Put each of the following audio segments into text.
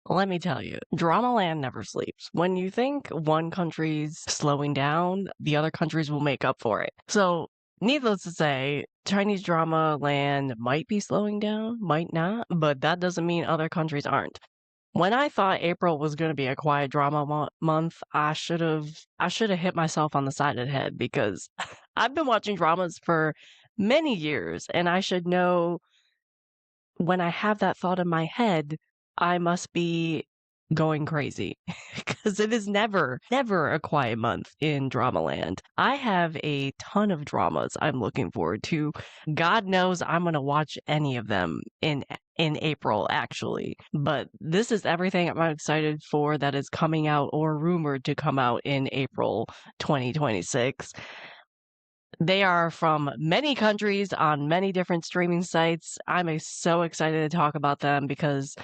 Let me tell you, Drama Land never sleeps. When you think one country's slowing down, the other countries will make up for it. So, needless to say, Chinese Drama Land might be slowing down, might not, but that doesn't mean other countries aren't. When I thought April was going to be a quiet drama month, I should have hit myself on the side of the head because I've been watching dramas for many years and I should know when I have that thought in my head, I must be going crazy because it is never a quiet month in Dramaland. I have a ton of dramas I'm looking forward to. God knows I'm going to watch any of them in April actually. But this is everything I'm excited for that is coming out or rumored to come out in April 2026. They are from many countries on many different streaming sites. So excited to talk about them because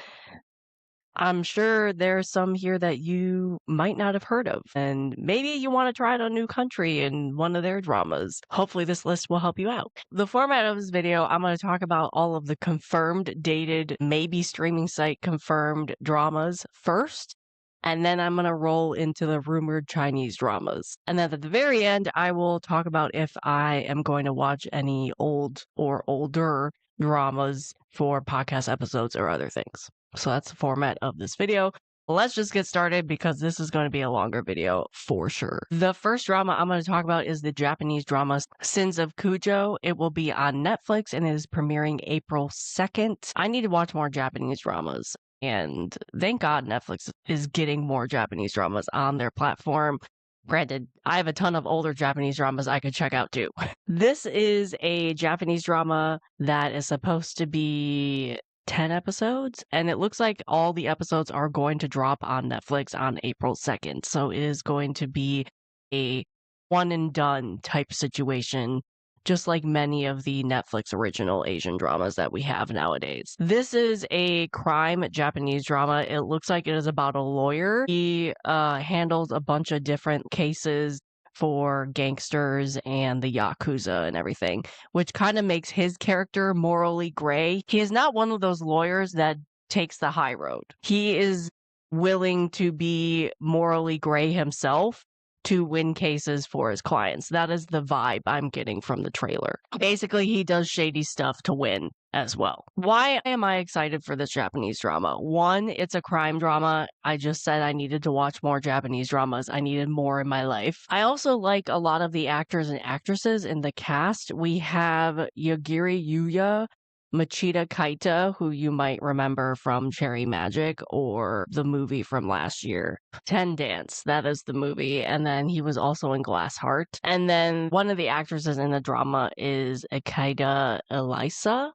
I'm sure there's some here that you might not have heard of. And maybe you want to try out a new country in one of their dramas. Hopefully this list will help you out. The format of this video, I'm going to talk about all of the confirmed, dated, maybe streaming site confirmed dramas first. And then I'm going to roll into the rumored Chinese dramas. And then at the very end, I will talk about if I am going to watch any old or older dramas for podcast episodes or other things. So that's the format of this video. Let's just get started because this is going to be a longer video for sure. The first drama I'm going to talk about is the Japanese drama Sins of Kujo. It will be on Netflix and it is premiering April 2nd. I need to watch more Japanese dramas. And thank God Netflix is getting more Japanese dramas on their platform. Granted, I have a ton of older Japanese dramas I could check out too. This is a Japanese drama that is supposed to be 10 episodes, and it looks like all the episodes are going to drop on Netflix on April 2nd. So it is going to be a one and done type situation, just like many of the Netflix original Asian dramas that we have nowadays. This is a crime Japanese drama. It looks like it is about a lawyer. He handles a bunch of different cases for gangsters and the Yakuza and everything, which kind of makes his character morally gray. He is not one of those lawyers that takes the high road. He is willing to be morally gray himself to win cases for his clients. That is the vibe I'm getting from the trailer. Basically, he does shady stuff to win as well. Why am I excited for this Japanese drama? One, it's a crime drama. I just said I needed to watch more Japanese dramas. I needed more in my life. I also like a lot of the actors and actresses in the cast. We have Yagiri Yuya, Machida Kaita, who you might remember from Cherry Magic or the movie from last year. Ten Dance, that is the movie. And then he was also in Glass Heart. And then one of the actresses in the drama is Akaida Alasa.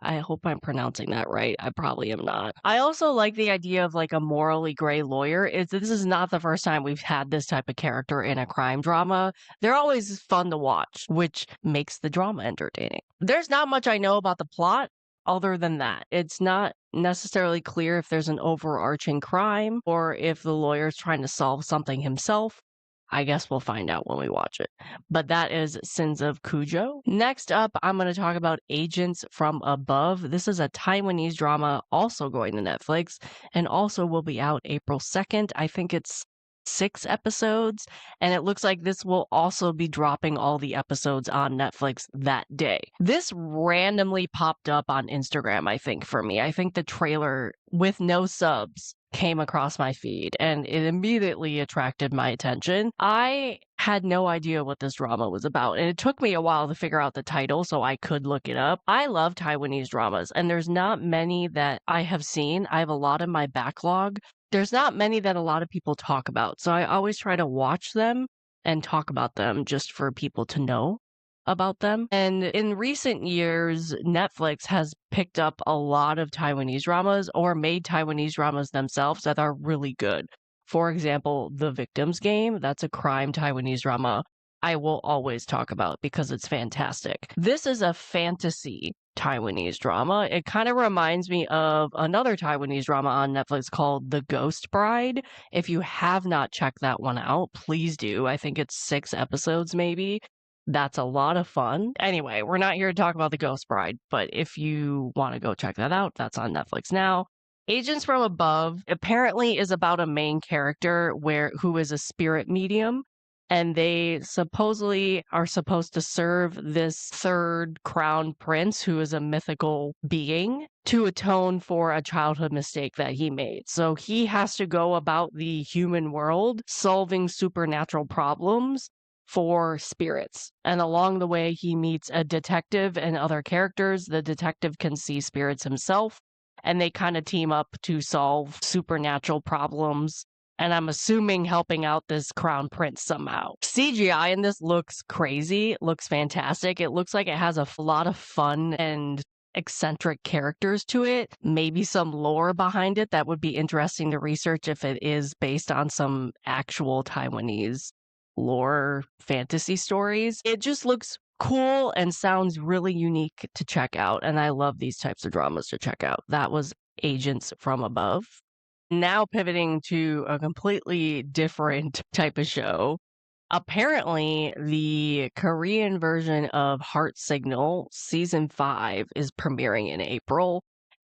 I hope I'm pronouncing that right. I probably am not. I also like the idea of like a morally gray lawyer. This is not the first time we've had this type of character in a crime drama. They're always fun to watch, which makes the drama entertaining. There's not much I know about the plot other than that. It's not necessarily clear if there's an overarching crime or if the lawyer's trying to solve something himself. I guess we'll find out when we watch it. But that is Sins of Kujo. Next up, I'm going to talk about Agents from Above. This is a Taiwanese drama also going to Netflix and also will be out April 2nd. I think it's 6 episodes, and it looks like this will also be dropping all the episodes on Netflix that day. This randomly popped up on Instagram, I think, for me. I think the trailer with no subs came across my feed and it immediately attracted my attention. I had no idea what this drama was about, and it took me a while to figure out the title so I could look it up. I love Taiwanese dramas, and there's not many that I have seen. I have a lot in my backlog. There's not many that a lot of people talk about, so I always try to watch them and talk about them just for people to know about them. And in recent years, Netflix has picked up a lot of Taiwanese dramas or made Taiwanese dramas themselves that are really good. For example, The Victim's Game, that's a crime Taiwanese drama I will always talk about because it's fantastic. This is a fantasy Taiwanese drama. It kind of reminds me of another Taiwanese drama on Netflix called The Ghost Bride. If you have not checked that one out, please do. I think it's 6 episodes maybe. That's a lot of fun. Anyway, we're not here to talk about The Ghost Bride, but if you want to go check that out, that's on Netflix now. Agents from Above apparently is about a main character who is a spirit medium, and they supposedly are supposed to serve this third crown prince who is a mythical being to atone for a childhood mistake that he made. So he has to go about the human world solving supernatural problems for spirits. And along the way, he meets a detective and other characters. The detective can see spirits himself, and they kind of team up to solve supernatural problems. And I'm assuming helping out this crown prince somehow. CGI in this looks crazy. It looks fantastic. It looks like it has a lot of fun and eccentric characters to it. Maybe some lore behind it that would be interesting to research if it is based on some actual Taiwanese lore fantasy stories. It just looks cool and sounds really unique to check out, and I love these types of dramas to check out. That was Agents from Above. Now pivoting to a completely different type of show. Apparently, the Korean version of Heart Signal season 5 is premiering in April.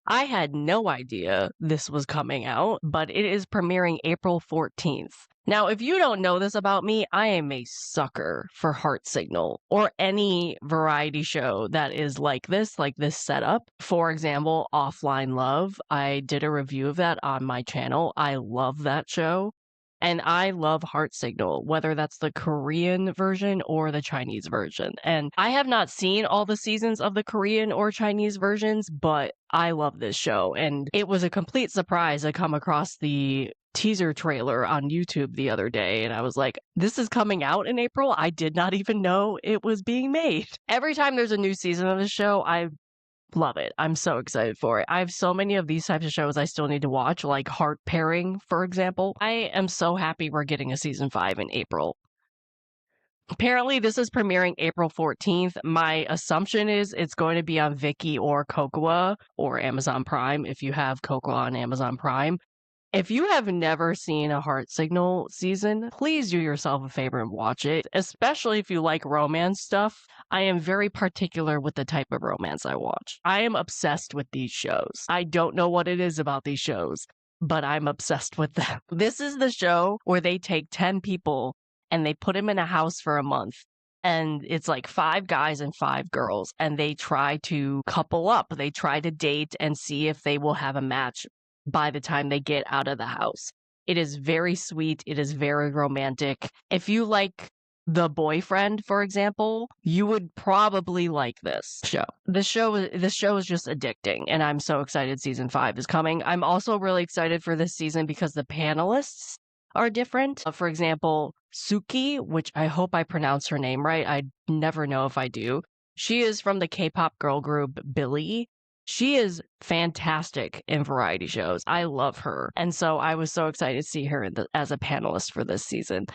I had no idea this was coming out, but it is premiering April 14th. Now, if you don't know this about me, I am a sucker for Heart Signal or any variety show that is like this setup. For example, Offline Love. I did a review of that on my channel. I love that show. And I love Heart Signal, whether that's the Korean version or the Chinese version. And I have not seen all the seasons of the Korean or Chinese versions, but I love this show. And it was a complete surprise to come across the teaser trailer on YouTube the other day. And I was like, this is coming out in April? I did not even know it was being made. Every time there's a new season of the show, I love it. I'm so excited for it. I have so many of these types of shows I still need to watch, like Heart Pairing, for example. I am so happy we're getting a season 5 in April. Apparently, this is premiering April 14th. My assumption is it's going to be on Viki or Cocoa or Amazon Prime if you have Cocoa on Amazon Prime. If you have never seen a Heart Signal season, please do yourself a favor and watch it, especially if you like romance stuff. I am very particular with the type of romance I watch. I am obsessed with these shows. I don't know what it is about these shows, but I'm obsessed with them. This is the show where they take 10 people and they put them in a house for a month. And it's like 5 guys and 5 girls, and they try to couple up. They try to date and see if they will have a match by the time they get out of the house. It is very sweet. It is very romantic. If you like The Boyfriend, for example, you would probably like this show. This show is just addicting, and I'm so excited season 5 is coming. I'm also really excited for this season because the panelists are different. For example, Suki, which I hope I pronounce her name right. I never know if I do. She is from the K-pop girl group Billy. She is fantastic in variety shows. I love her. And so I was so excited to see her as a panelist for this season.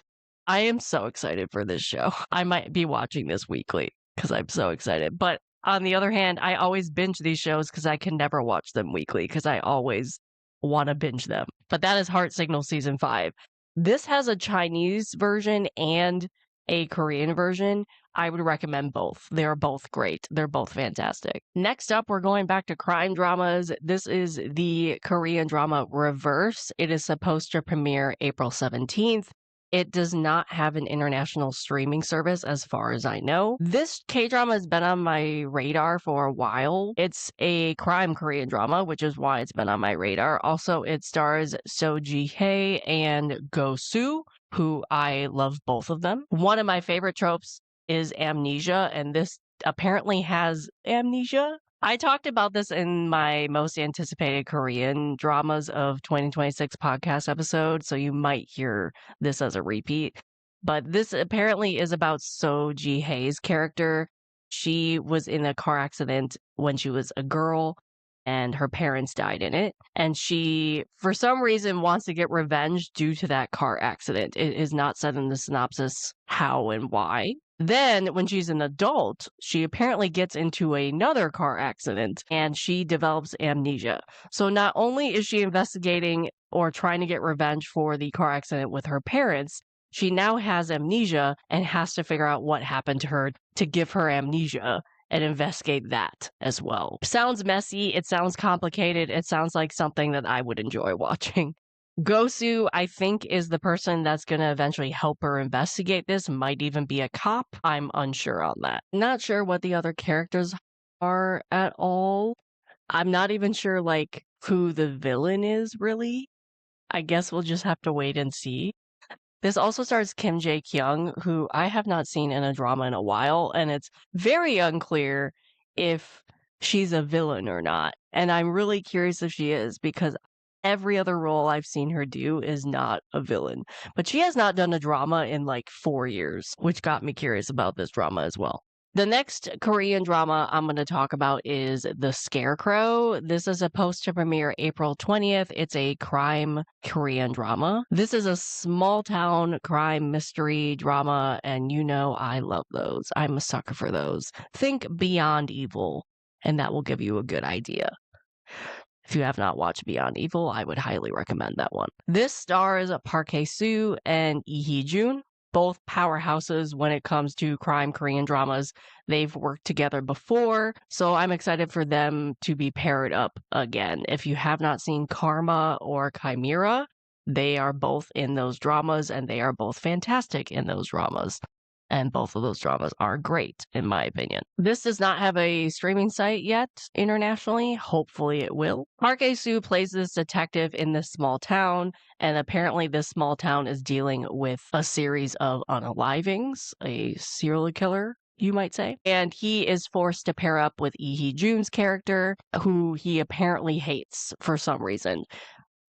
I am so excited for this show. I might be watching this weekly because I'm so excited. But on the other hand, I always binge these shows because I can never watch them weekly because I always want to binge them. But that is Heart Signal season 5. This has a Chinese version and a Korean version. I would recommend both. They are both great. They're both fantastic. Next up, we're going back to crime dramas. This is the Korean drama Reverse. It is supposed to premiere April 17th. It does not have an international streaming service as far as I know. This K-drama has been on my radar for a while. It's a crime Korean drama, which is why it's been on my radar. Also, it stars So Ji-hae and Go-soo, who I love both of them. One of my favorite tropes is amnesia, and this apparently has amnesia. I talked about this in my most anticipated Korean dramas of 2026 podcast episode, so you might hear this as a repeat. But this apparently is about So Ji-hae's character. She was in a car accident when she was a girl, and her parents died in it. And she, for some reason, wants to get revenge due to that car accident. It is not said in the synopsis how and why. Then, when she's an adult, she apparently gets into another car accident and she develops amnesia. So not only is she investigating or trying to get revenge for the car accident with her parents, she now has amnesia and has to figure out what happened to her to give her amnesia and investigate that as well. Sounds messy. It sounds complicated. It sounds like something that I would enjoy watching. Gosu, I think, is the person that's going to eventually help her investigate this. Might even be a cop. I'm unsure on that. Not sure what the other characters are at all. I'm not even sure, like, who the villain is, really. I guess we'll just have to wait and see. This also stars Kim Jae-kyung, who I have not seen in a drama in a while, and it's very unclear if she's a villain or not. And I'm really curious if she is, because every other role I've seen her do is not a villain. But she has not done a drama in like 4 years, which got me curious about this drama as well. The next Korean drama I'm going to talk about is The Scarecrow. This is supposed to premiere April 20th. It's a crime Korean drama. This is a small town crime mystery drama, and you know I love those. I'm a sucker for those. Think Beyond Evil, and that will give you a good idea. If you have not watched Beyond Evil, I would highly recommend that one. This stars Park Hae-soo and Lee Hee-jun, both powerhouses when it comes to crime Korean dramas. They've worked together before, so I'm excited for them to be paired up again. If you have not seen Karma or Chimera, they are both in those dramas, and they are both fantastic in those dramas. And both of those dramas are great, in my opinion. This does not have a streaming site yet internationally. Hopefully it will. Park Hae-soo plays this detective in this small town, and apparently this small town is dealing with a series of unalivings, a serial killer, you might say. And he is forced to pair up with Lee Hee-jun's character, who he apparently hates for some reason.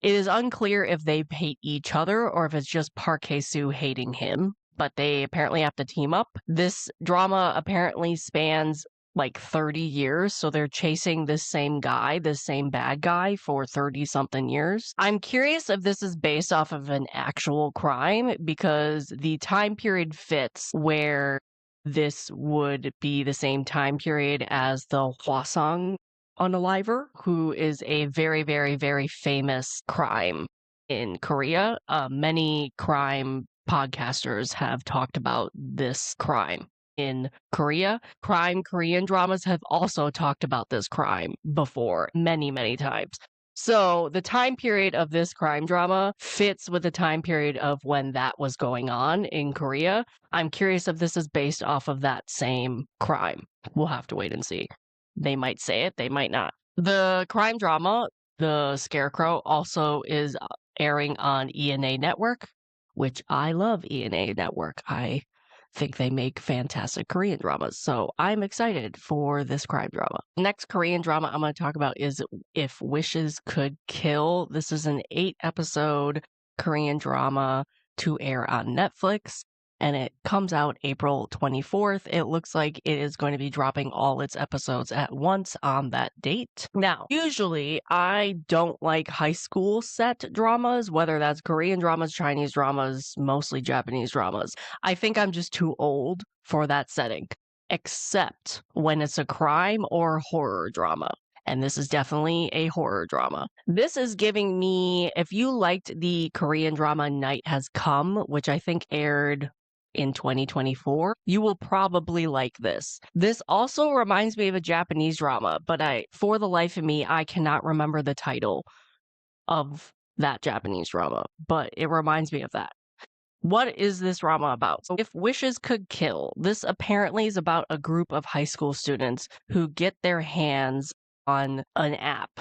It is unclear if they hate each other or if it's just Park Hae-soo hating him, but they apparently have to team up. This drama apparently spans like 30 years, so they're chasing this same guy, this same bad guy for 30-something years. I'm curious if this is based off of an actual crime, because the time period fits where this would be the same time period as the Hwasong unaliver, who is a very, very, very famous crime in Korea. Many crime podcasters have talked about this crime in Korea. Crime Korean dramas have also talked about this crime before, many, many times. So the time period of this crime drama fits with the time period of when that was going on in Korea. I'm curious if this is based off of that same crime. We'll have to wait and see. They might say it, they might not. The crime drama, The Scarecrow, also is airing on ENA Network, which I love ENA Network. I think they make fantastic Korean dramas, so I'm excited for this crime drama. Next Korean drama I'm going to talk about is If Wishes Could Kill. This is an 8-episode Korean drama to air on Netflix, and it comes out April 24th. It looks like it is going to be dropping all its episodes at once on that date. Now, usually I don't like high school set dramas, whether that's Korean dramas, Chinese dramas, mostly Japanese dramas. I think I'm just too old for that setting, except when it's a crime or horror drama. And this is definitely a horror drama. This is giving me, if you liked the Korean drama Night Has Come, which I think aired in 2024, you will probably like this. This also reminds me of a Japanese drama, but for the life of me, I cannot remember the title of that Japanese drama, but it reminds me of that. What is this drama about? So If Wishes Could Kill, this apparently is about a group of high school students who get their hands on an app,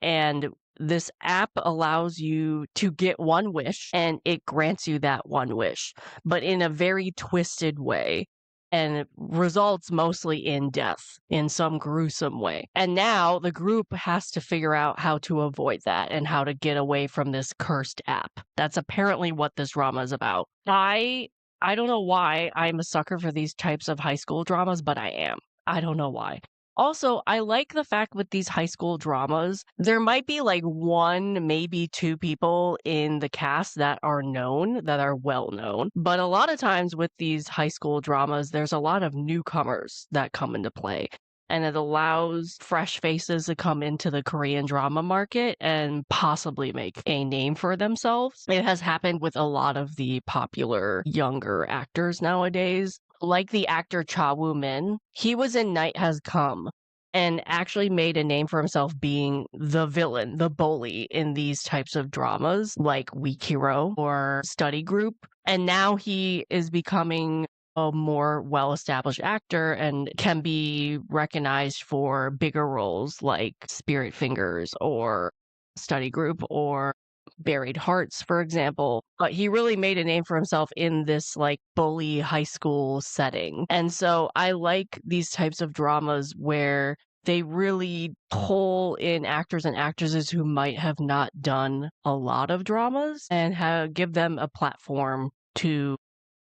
and this app allows you to get one wish, and it grants you that one wish, but in a very twisted way, and it results mostly in death in some gruesome way. And now the group has to figure out how to avoid that and how to get away from this cursed app. That's apparently what this drama is about. I don't know why I'm a sucker for these types of high school dramas, but I am. I don't know why. Also, I like the fact with these high school dramas, there might be like 1, maybe 2 people in the cast that are known, that are well known. But a lot of times with these high school dramas, there's a lot of newcomers that come into play. And it allows fresh faces to come into the Korean drama market and possibly make a name for themselves. It has happened with a lot of the popular younger actors nowadays. like the actor Cha Woo-min, he was in Night Has Come and actually made a name for himself being the villain, the bully in these types of dramas like Weak Hero or Study Group. And now he is becoming a more well-established actor and can be recognized for bigger roles like Spirit Fingers or Study Group or Buried Hearts, for example. But he really made a name for himself in this like bully high school setting. And so I like these types of dramas where they really pull in actors and actresses who might have not done a lot of dramas and give them a platform to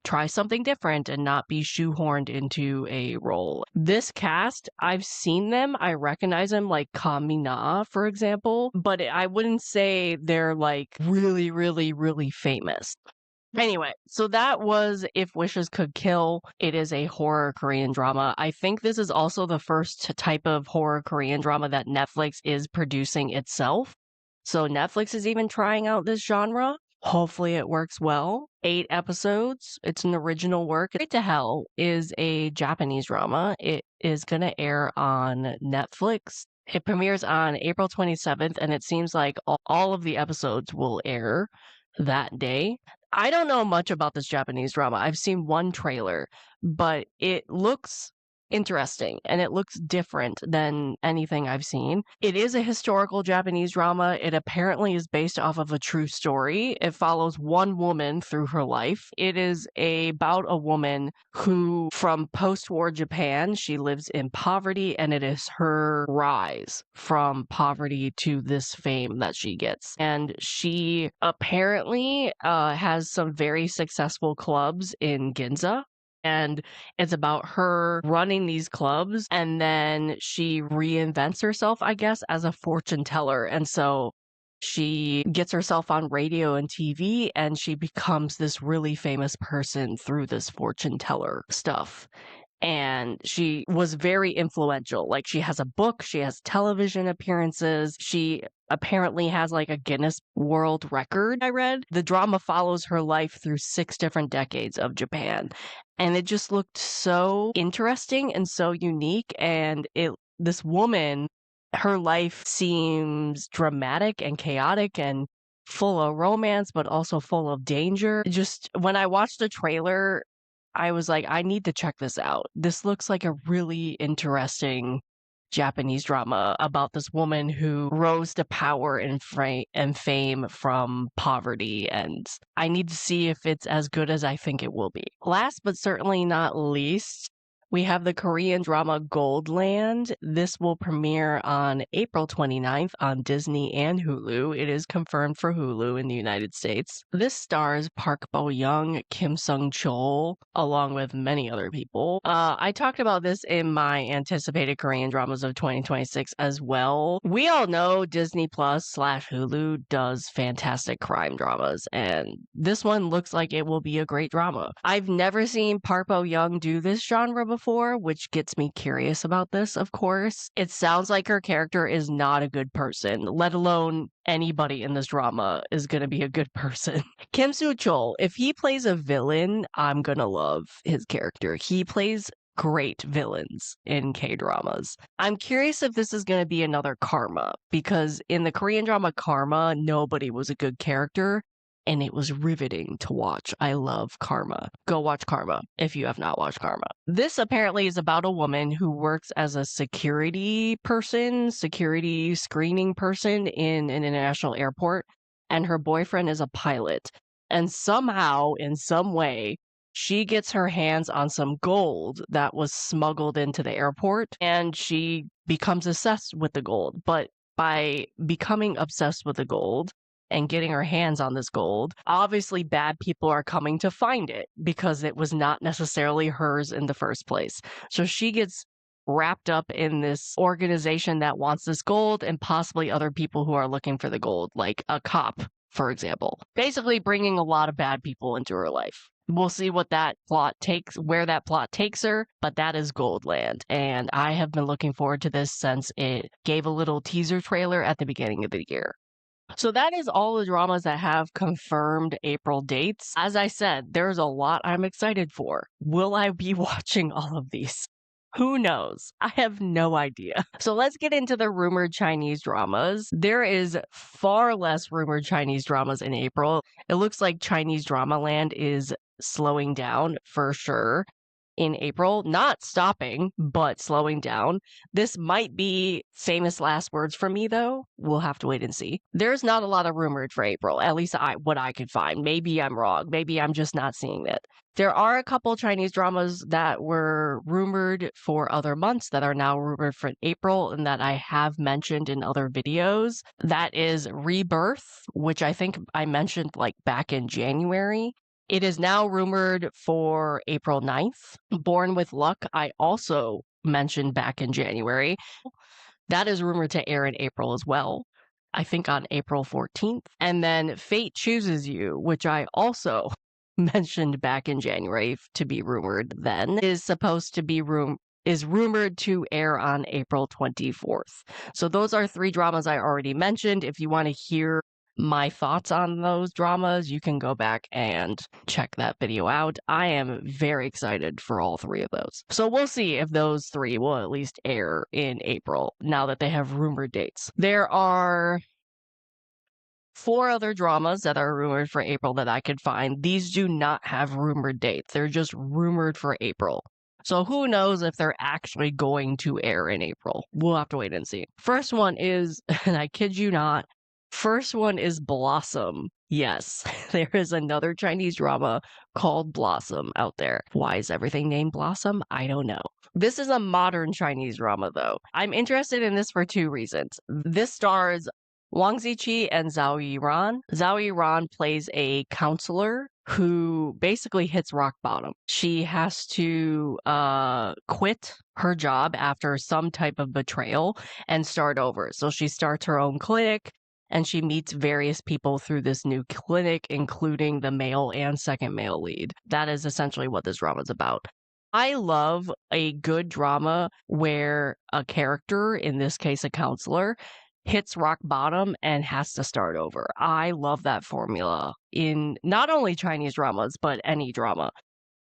try something different and not be shoehorned into a role. This cast, I've seen them, I recognize them, like Kamina, for example, but I wouldn't say they're like really, really, really famous. Anyway, so that was If Wishes Could Kill. It is a horror Korean drama. I think this is also the first type of horror Korean drama that Netflix is producing itself. So Netflix is even trying out this genre. Hopefully it works well. 8 episodes. It's an original work. Straight to Hell is a Japanese drama. It is going to air on Netflix. It premieres on April 27th, and it seems like all of the episodes will air that day. I don't know much about this Japanese drama. I've seen one trailer, but it looks interesting and it looks different than anything I've seen. It is a historical Japanese drama. It apparently is based off of a true story. It follows one woman through her life. It is about a woman who, from post-war Japan, she lives in poverty, and it is her rise from poverty to this fame that she gets. And she apparently has some very successful clubs in Ginza. And it's about her running these clubs, and then she reinvents herself, I guess, as a fortune teller. And so she gets herself on radio and TV, and she becomes this really famous person through this fortune teller stuff. And she was very influential. Like, she has a book, she has television appearances, she apparently has like a Guinness World Record, I read. The drama follows her life through 6 different decades of Japan. And it just looked so interesting and so unique. And this woman, her life seems dramatic and chaotic and full of romance, but also full of danger. Just when I watched the trailer, I was like, I need to check this out. This looks like a really interesting Japanese drama about this woman who rose to power and fame from poverty, and I need to see if it's as good as I think it will be. Last but certainly not least, we have the Korean drama Goldland. This will premiere on April 29th on Disney and Hulu. It is confirmed for Hulu in the United States. This stars Park Bo-young, Kim Sung-chol, along with many other people. I talked about this in my anticipated Korean dramas of 2026 as well. We all know Disney Plus / Hulu does fantastic crime dramas, and this one looks like it will be a great drama. I've never seen Park Bo-young do this genre before, which gets me curious about this, of course. It sounds like her character is not a good person, let alone anybody in this drama is going to be a good person. Kim Soo-chol, if he plays a villain, I'm going to love his character. He plays great villains in K-dramas. I'm curious if this is going to be another Karma, because in the Korean drama Karma, nobody was a good character, and it was riveting to watch. I love Karma. Go watch Karma if you have not watched Karma. This apparently is about a woman who works as a security screening person in an international airport, and her boyfriend is a pilot. And somehow, in some way, she gets her hands on some gold that was smuggled into the airport, and she becomes obsessed with the gold. But by becoming obsessed with the gold and getting her hands on this gold, obviously bad people are coming to find it because it was not necessarily hers in the first place. So she gets wrapped up in this organization that wants this gold, and possibly other people who are looking for the gold, like a cop, for example. Basically bringing a lot of bad people into her life. We'll see where that plot takes her, but that is Goldland, and I have been looking forward to this since it gave a little teaser trailer at the beginning of the year. So that is all the dramas that have confirmed April dates. As I said, there's a lot I'm excited for. Will I be watching all of these? Who knows? I have no idea. So let's get into the rumored Chinese dramas. There is far less rumored Chinese dramas in April. It looks like Chinese drama land is slowing down for sure in April, not stopping, but slowing down. This might be famous last words for me, though. We'll have to wait and see. There's not a lot of rumored for April, at least what I could find. Maybe I'm wrong. Maybe I'm just not seeing it. There are a couple Chinese dramas that were rumored for other months that are now rumored for April and that I have mentioned in other videos. That is Rebirth, which I think I mentioned like back in January. It is now rumored for April 9th. Born with Luck, I also mentioned back in January. That is rumored to air in April as well. I think on April 14th. And then Fate Chooses You, which I also mentioned back in January to be rumored then, is supposed to be is rumored to air on April 24th. So those are 3 dramas I already mentioned. If you want to hear my thoughts on those dramas, you can go back and check that video out. I am very excited for all 3 of those. So we'll see if those 3 will at least air in April now that they have rumored dates. There are 4 other dramas that are rumored for April that I could find. These do not have rumored dates. They're just rumored for April. So who knows if they're actually going to air in April. We'll have to wait and see. First one is, and I kid you not, first one is Blossom. Yes, there is another Chinese drama called Blossom out there. Why is everything named Blossom? I don't know. This is a modern Chinese drama, though. I'm interested in this for 2 reasons. This stars Wang Ziqi and Zhao Yiran. Zhao Yiran plays a counselor who basically hits rock bottom. She has to quit her job after some type of betrayal and start over. So she starts her own clinic and she meets various people through this new clinic, including the male and second male lead. That is essentially what this drama is about. I love a good drama where a character, in this case a counselor, hits rock bottom and has to start over. I love that formula in not only Chinese dramas, but any drama.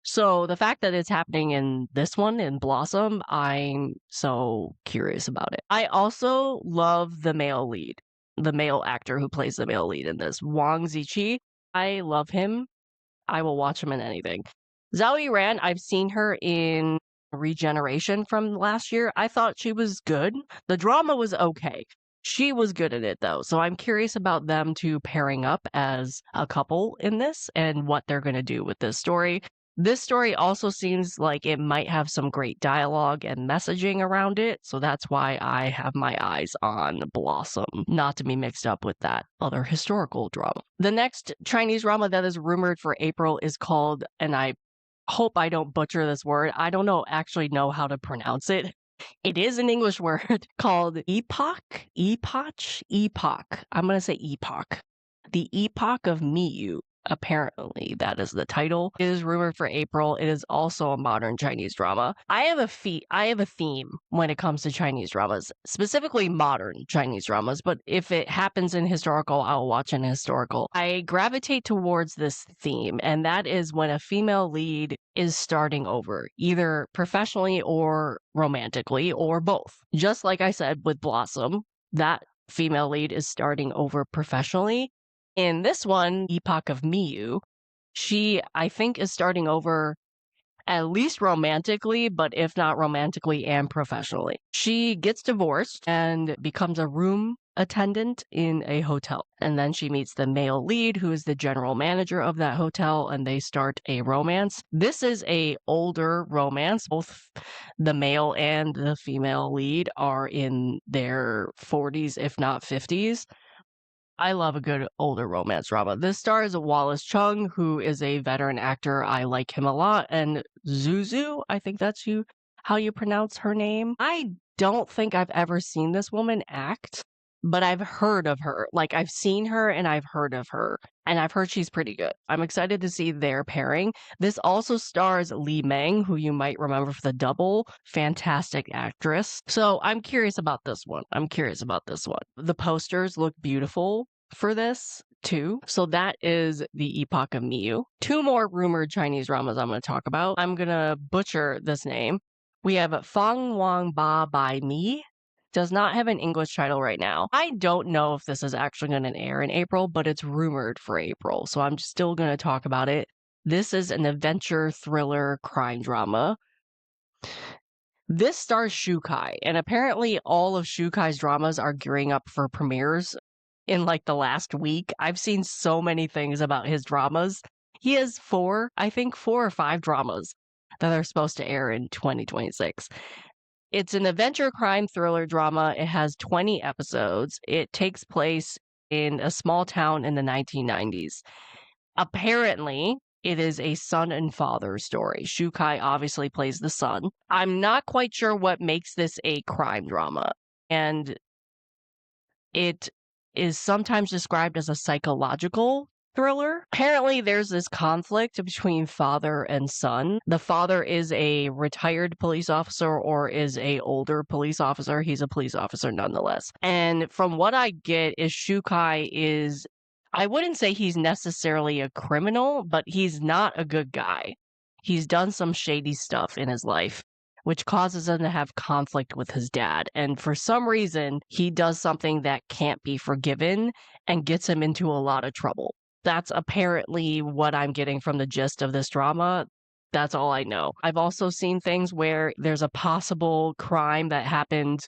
So the fact that it's happening in this one, in Blossom, I'm so curious about it. I also love the male lead, the male actor who plays the male lead in this, Wang Ziqi. I love him. I will watch him in anything. Zhao Yiran, I've seen her in Regeneration from last year. I thought she was good. The drama was okay. She was good at it, though, so I'm curious about them 2 pairing up as a couple in this and what they're going to do with this story. This story also seems like it might have some great dialogue and messaging around it, so that's why I have my eyes on Blossom, not to be mixed up with that other historical drama. The next Chinese drama that is rumored for April is called, and I hope I don't butcher this word, I don't actually know how to pronounce it. It is an English word called Epoch. I'm going to say Epoch. The Epoch of Miu. Apparently, that is the title. It is rumored for April. It is also a modern Chinese drama. I have a theme when it comes to Chinese dramas, specifically modern Chinese dramas, but if it happens in historical, I'll watch an historical. I gravitate towards this theme, and that is when a female lead is starting over, either professionally or romantically, or both. Just like I said with Blossom, that female lead is starting over professionally. In this one, Epoch of Miu, she, I think, is starting over at least romantically, but if not romantically and professionally. She gets divorced and becomes a room attendant in a hotel. And then she meets the male lead, who is the general manager of that hotel, and they start a romance. This is a older romance. Both the male and the female lead are in their 40s, if not 50s. I love a good older romance drama. This stars Wallace Chung, who is a veteran actor. I like him a lot. And Zuzu, I think that's how you pronounce her name. I don't think I've ever seen this woman act, but I've heard of her. Like, I've seen her and I've heard of her. And I've heard she's pretty good. I'm excited to see their pairing. This also stars Li Meng, who you might remember for The Double. Fantastic actress. So I'm curious about this one. The posters look beautiful. for this too. So that is the Epoch of Miu. Two more rumored Chinese dramas I'm going to talk about. I'm going to butcher this name. We have Fang Wang Ba Bai Mi. Does not have an English title right now. I don't know if this is actually going to air in April, but it's rumored for April. So I'm still going to talk about it. This is an adventure thriller crime drama. This stars Shukai, and apparently all of Shukai's dramas are gearing up for premieres in like the last week. I've seen so many things about his dramas. He has four or five dramas that are supposed to air in 2026. It's an adventure crime thriller drama. It has 20 episodes. It takes place in a small town in the 1990s. Apparently, it is a son and father story. Shukai obviously plays the son. I'm not quite sure what makes this a crime drama, and it is sometimes described as a psychological thriller. Apparently, there's this conflict between father and son. The father is a retired police officer or is a older police officer. He's a police officer nonetheless. And from what I get is Shukai is, I wouldn't say he's necessarily a criminal, but he's not a good guy. He's done some shady stuff in his life, which causes him to have conflict with his dad. And for some reason, he does something that can't be forgiven and gets him into a lot of trouble. That's apparently what I'm getting from the gist of this drama. That's all I know. I've also seen things where there's a possible crime that happened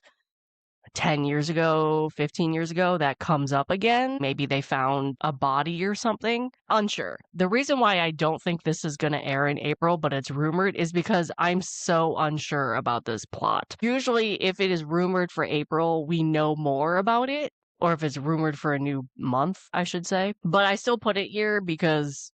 10 years ago, 15 years ago that comes up again. Maybe they found a body or something. Unsure. The reason why I don't think this is going to air in April, but it's rumored, is because I'm so unsure about this plot. Usually, if it is rumored for April, we know more about it. Or if it's rumored for a new month, I should say. But I still put it here because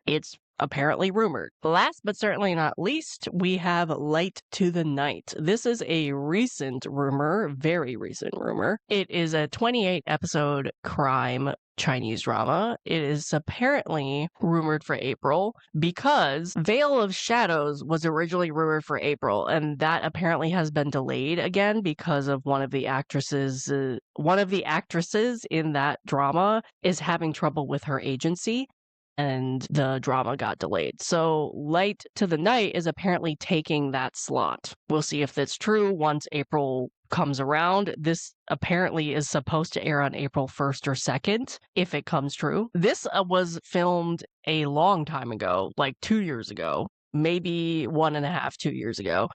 it's apparently rumored. Last but certainly not least, we have Light to the Night. This is a recent rumor, very recent rumor. It is a 28 episode crime Chinese drama. It is apparently rumored for April because Veil of Shadows was originally rumored for April, and that apparently has been delayed again because of one of the actresses in that drama is having trouble with her agency, and the drama got delayed. So Light to the Night is apparently taking that slot. We'll see if that's true once April comes around. This apparently is supposed to air on April 1st or 2nd, if it comes true. This was filmed a long time ago, like 2 years ago, maybe 1.5, 2 years ago.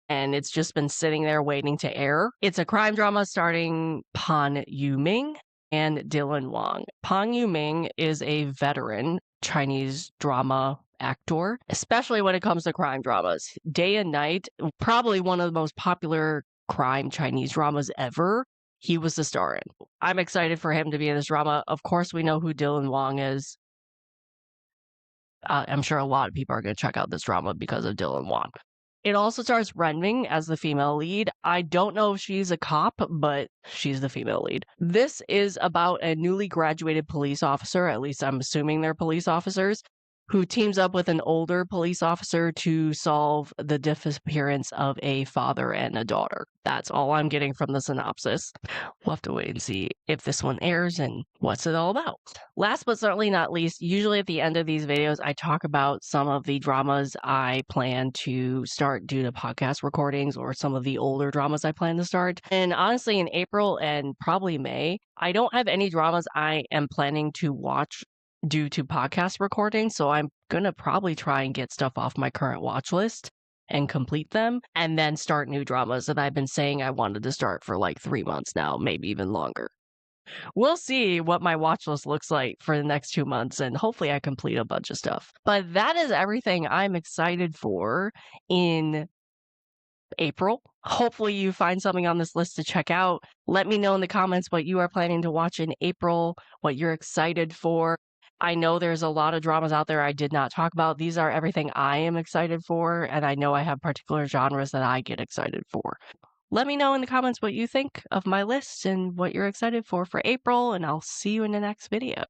And it's just been sitting there waiting to air. It's a crime drama starring Pan Yuming and Dylan Wang. Pan Yuming is a veteran Chinese drama actor, especially when it comes to crime dramas. Day and Night, probably one of the most popular crime Chinese dramas ever. He was the star in. I'm excited for him to be in this drama. Of course, we know who Dylan Wang is. I'm sure a lot of people are going to check out this drama because of Dylan Wang. It also stars Renming as the female lead. I don't know if she's a cop, but she's the female lead. This is about a newly graduated police officer, at least I'm assuming they're police officers, who teams up with an older police officer to solve the disappearance of a father and a daughter. That's all I'm getting from the synopsis. We'll have to wait and see if this one airs and what's it all about. Last but certainly not least, usually at the end of these videos, I talk about some of the dramas I plan to start due to podcast recordings or some of the older dramas I plan to start. And honestly, in April and probably May, I don't have any dramas I am planning to watch due to podcast recording, so I'm gonna probably try and get stuff off my current watch list and complete them, and then start new dramas that I've been saying I wanted to start for like 3 months now, maybe even longer. We'll see what my watch list looks like for the next 2 months, and hopefully I complete a bunch of stuff. But that is everything I'm excited for in April. Hopefully you find something on this list to check out. Let me know in the comments what you are planning to watch in April, what you're excited for. I know there's a lot of dramas out there I did not talk about. These are everything I am excited for, and I know I have particular genres that I get excited for. Let me know in the comments what you think of my list and what you're excited for April, and I'll see you in the next video.